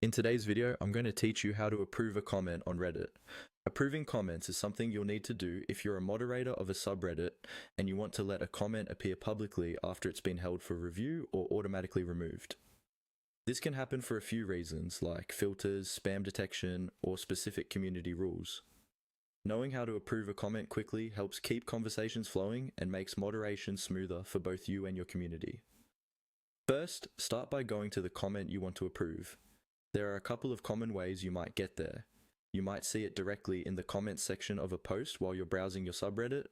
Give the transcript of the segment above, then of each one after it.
In today's video, I'm going to teach you how to approve a comment on Reddit. Approving comments is something you'll need to do if you're a moderator of a subreddit and you want to let a comment appear publicly after it's been held for review or automatically removed. This can happen for a few reasons, like filters, spam detection, or specific community rules. Knowing how to approve a comment quickly helps keep conversations flowing and makes moderation smoother for both you and your community. First, start by going to the comment you want to approve. There are a couple of common ways you might get there. You might see it directly in the comments section of a post while you're browsing your subreddit,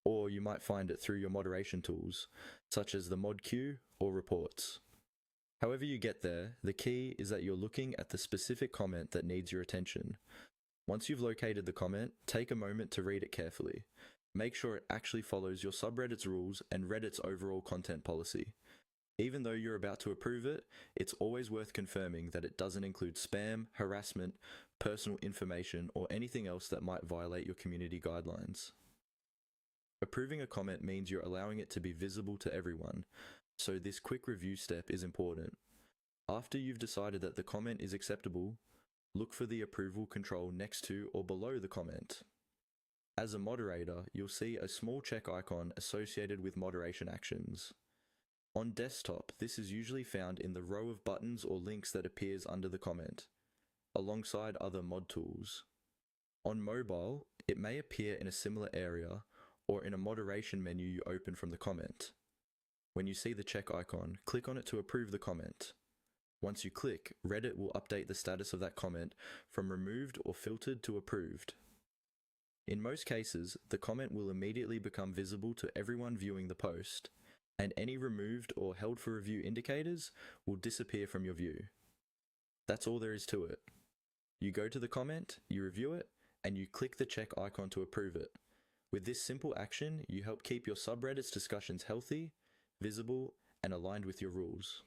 or you might find it through your moderation tools, such as the mod queue or reports. However you get there, the key is that you're looking at the specific comment that needs your attention. Once you've located the comment, take a moment to read it carefully. Make sure it actually follows your subreddit's rules and Reddit's overall content policy. Even though you're about to approve it, it's always worth confirming that it doesn't include spam, harassment, personal information, or anything else that might violate your community guidelines. Approving a comment means you're allowing it to be visible to everyone, so this quick review step is important. After you've decided that the comment is acceptable, look for the approval control next to or below the comment. As a moderator, you'll see a small check icon associated with moderation actions. On desktop, this is usually found in the row of buttons or links that appears under the comment, alongside other mod tools. On mobile, it may appear in a similar area or in a moderation menu you open from the comment. When you see the check icon, click on it to approve the comment. Once you click, Reddit will update the status of that comment from removed or filtered to approved. In most cases, the comment will immediately become visible to everyone viewing the post, and any removed or held for review indicators will disappear from your view. That's all there is to it. You go to the comment, you review it, and you click the check icon to approve it. With this simple action, you help keep your subreddit's discussions healthy, visible, and aligned with your rules.